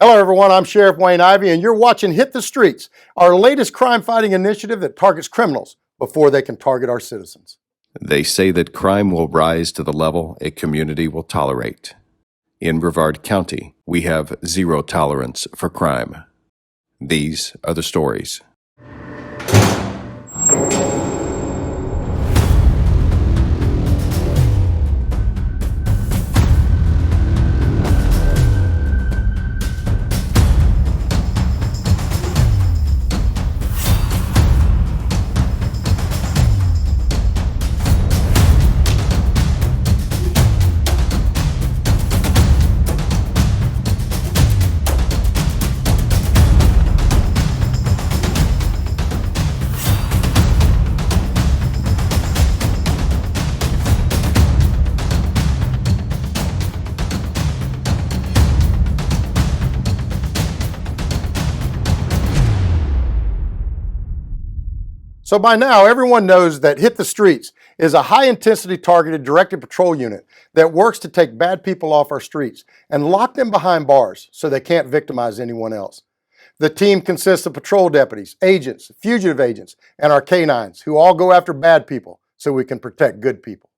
Hello, everyone. I'm Sheriff Wayne Ivey, and you're watching Hit the Streets, our latest crime-fighting initiative that targets criminals before they can target our citizens. They say that crime will rise to the level a community will tolerate. In Brevard County, we have zero tolerance for crime. These are the stories. So by now, everyone knows that Hit the Streets is a high-intensity targeted directed patrol unit that works to take bad people off our streets and lock them behind bars so they can't victimize anyone else. The team consists of patrol deputies, agents, fugitive agents, and our canines who all go after bad people so we can protect good people.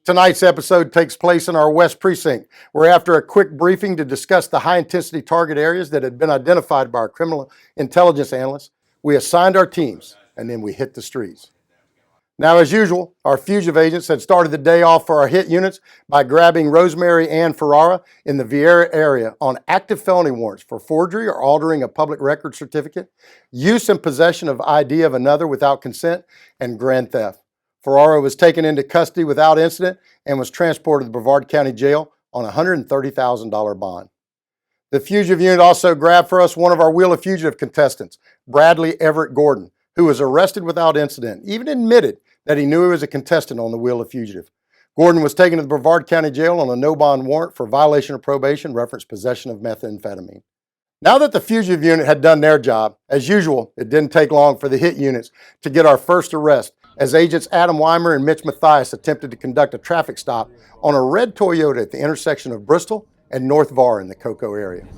Tonight's episode takes place in our West Precinct, where after a quick briefing to discuss the high-intensity target areas that had been identified by our criminal intelligence analysts, we assigned our teams and then we hit the streets. Now, as usual, our fugitive agents had started the day off for our hit units by grabbing Rosemary Ann Ferrara in the Viera area on active felony warrants for forgery or altering a public record certificate, use and possession of ID of another without consent, and grand theft. Ferrara was taken into custody without incident and was transported to the Brevard County Jail on a $130,000 bond. The fugitive unit also grabbed for us one of our Wheel of Fugitive contestants, Bradley Everett Gordon, who was arrested without incident, even admitted that he knew he was a contestant on the Wheel of Fugitive. Gordon was taken to the Brevard County Jail on a no-bond warrant for violation of probation, reference possession of methamphetamine. Now that the fugitive unit had done their job, as usual, it didn't take long for the hit units to get our first arrest, as agents Adam Weimer and Mitch Mathias attempted to conduct a traffic stop on a red Toyota at the intersection of Bristol and North Var in the Cocoa area.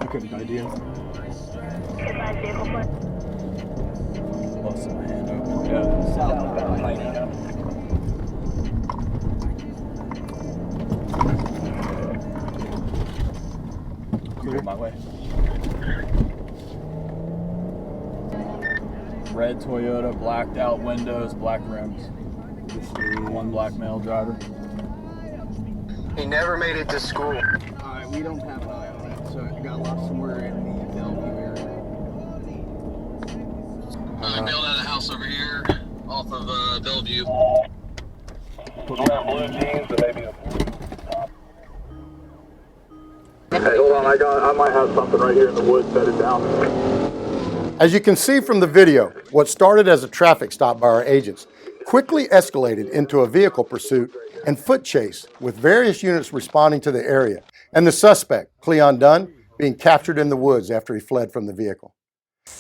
Good idea. Busting my hand open. Yeah. Southbound Pike. Clear my way. Red Toyota, blacked out windows, black rims. One black male driver. He never made it to school. Alright, we don't have an eye on it, so it got lost somewhere in the Bellevue area. I bailed out of the house over here, off of Bellevue. Put on blue jeans and maybe a top. Hey, hold on, I might have something right here in the woods bedded down. As you can see from the video, what started as a traffic stop by our agents quickly escalated into a vehicle pursuit and foot chase, with various units responding to the area, and the suspect, Cleon Dunn, being captured in the woods after he fled from the vehicle.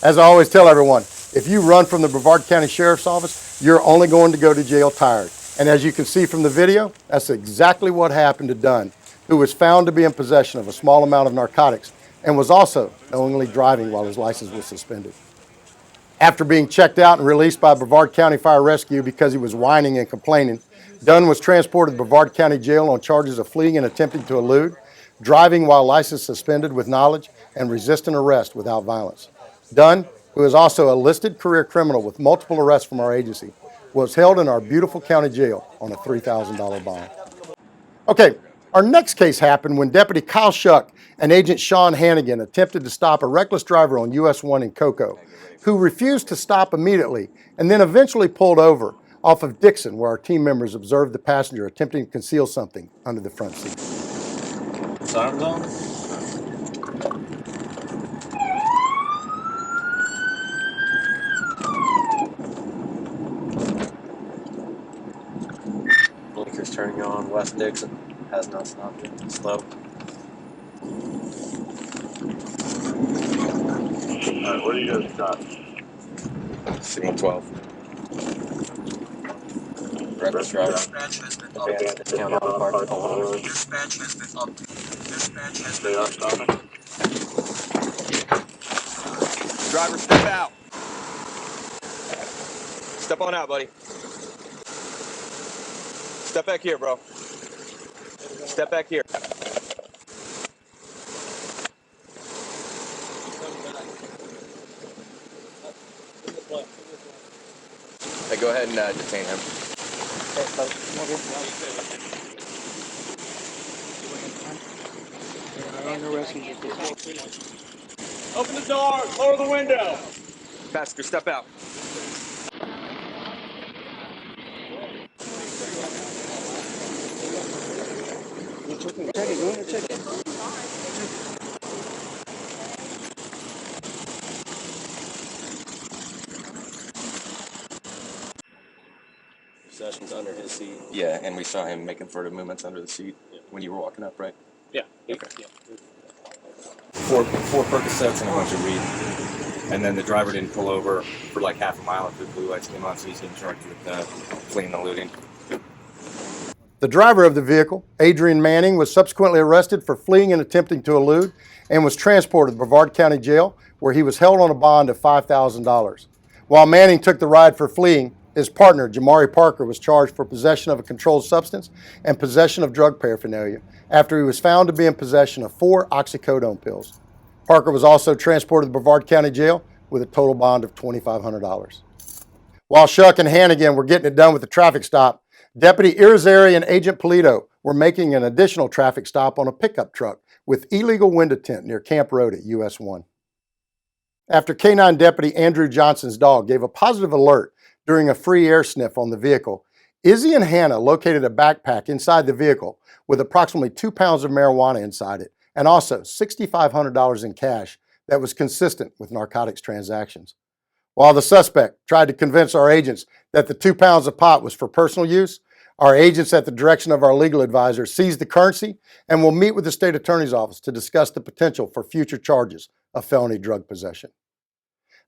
As I always tell everyone, if you run from the Brevard County Sheriff's Office, you're only going to go to jail tired. And as you can see from the video, that's exactly what happened to Dunn, who was found to be in possession of a small amount of narcotics and was also knowingly driving while his license was suspended. After being checked out and released by Brevard County Fire Rescue because he was whining and complaining, Dunn was transported to Brevard County Jail on charges of fleeing and attempting to elude, driving while license suspended with knowledge, and resisting arrest without violence. Dunn, who is also a listed career criminal with multiple arrests from our agency, was held in our beautiful county jail on a $3,000 bond. Okay, our next case happened when Deputy Kyle Shuck and Agent Sean Hannigan attempted to stop a reckless driver on US 1 in Cocoa, who refused to stop immediately and then eventually pulled over off of Dixon, where our team members observed the passenger attempting to conceal something under the front seat. Sirens on? West Dixon has not stopped it. Slow. Alright, where do you guys stop? Scene 12. Reckless driver. Dispatch has been Advanced discount on the park. Dispatch has been updated. Dispatch has They been are stopping. Driver, step out. Step on out, buddy. Step back here, bro. Step back here. Hey, go ahead and detain him. Open the door, lower the window. Passenger, step out. Sessions under his seat. Yeah, and we saw him making furtive movements under the seat when you were walking up, right? Yeah. Okay. Yeah. Four Percocets and a bunch of weed. And then the driver didn't pull over for like half a mile after the blue lights came on, so he's getting charged with fleeing and looting. The driver of the vehicle, Adrian Manning, was subsequently arrested for fleeing and attempting to elude and was transported to Brevard County Jail, where he was held on a bond of $5,000. While Manning took the ride for fleeing, his partner, Jamari Parker, was charged for possession of a controlled substance and possession of drug paraphernalia after he was found to be in possession of 4 oxycodone pills. Parker was also transported to Brevard County Jail with a total bond of $2,500. While Shuck and Hannigan were getting it done with the traffic stop, Deputy Irizarry and Agent Polito were making an additional traffic stop on a pickup truck with illegal window tint near Camp Road at US 1. After K-9 Deputy Andrew Johnson's dog gave a positive alert during a free air sniff on the vehicle, Izzy and Hannah located a backpack inside the vehicle with approximately 2 pounds of marijuana inside it and also $6,500 in cash that was consistent with narcotics transactions. While the suspect tried to convince our agents that the 2 pounds of pot was for personal use, our agents, at the direction of our legal advisor, seized the currency and will meet with the state attorney's office to discuss the potential for future charges of felony drug possession.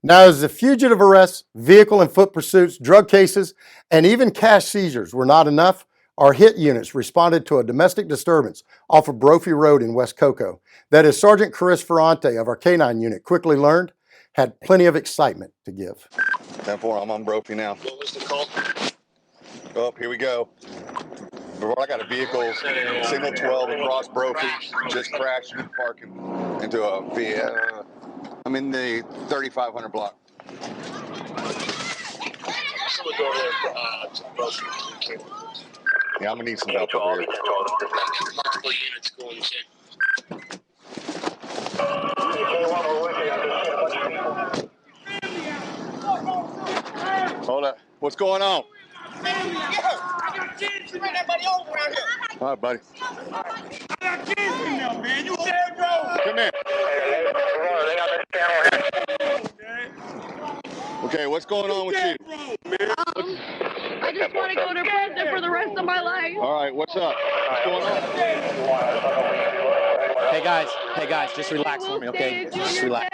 Now, as the fugitive arrests, vehicle and foot pursuits, drug cases, and even cash seizures were not enough, our HIT units responded to a domestic disturbance off of Brophy Road in West Cocoa that, as Sergeant Chris Ferrante of our K-9 unit quickly learned, had plenty of excitement to give. 10-4, I'm on Brophy now. What was the call? Oh, here we go. I got a vehicle, signal 12 across Brophy, just crashed in parking into a I'm in the 3500 block. Someone go over there to Brophy. Yeah, I'm gonna need some help over here. Multiple units going in. Hold up. What's going on? I got kids to bring that buddy over around here. All right, buddy. I got kids in there, man. You dead, bro. Come here. Okay, what's going on with you? I just want to go to prison for the rest of my life. All right, what's up? What's going on? Hey guys, just relax for me, okay? Just relax.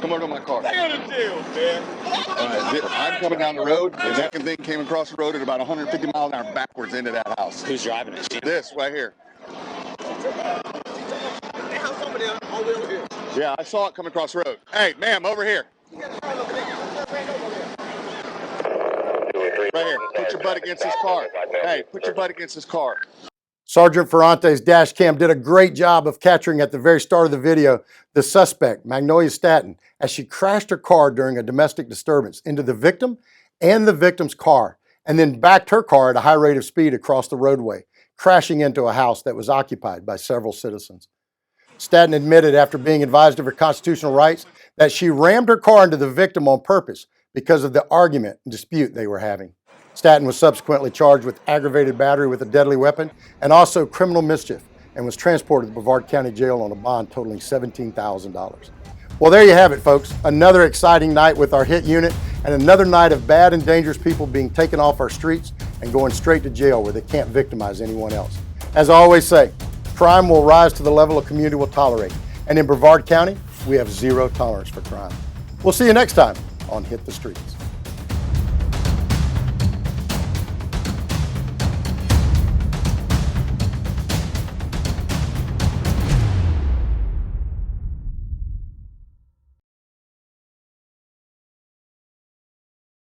Come over to my car. Stay in the jail, man. All right, I'm coming down the road, and that thing came across the road at about 150 miles an hour backwards into that house. Who's driving it? This right here. That house over there, all the way over here. Yeah, I saw it come across the road. Hey, ma'am, over here. Right here. Put your butt against this car. Hey, put your butt against this car. Sergeant Ferrante's dash cam did a great job of capturing at the very start of the video the suspect, Magnolia Staton, as she crashed her car during a domestic disturbance into the victim and the victim's car, and then backed her car at a high rate of speed across the roadway, crashing into a house that was occupied by several citizens. Staton admitted, after being advised of her constitutional rights, that she rammed her car into the victim on purpose because of the argument and dispute they were having. Staton was subsequently charged with aggravated battery with a deadly weapon and also criminal mischief, and was transported to Brevard County Jail on a bond totaling $17,000. Well, there you have it, folks. Another exciting night with our HIT unit and another night of bad and dangerous people being taken off our streets and going straight to jail where they can't victimize anyone else. As I always say, crime will rise to the level a community will tolerate. And in Brevard County, we have zero tolerance for crime. We'll see you next time on Hit the Streets.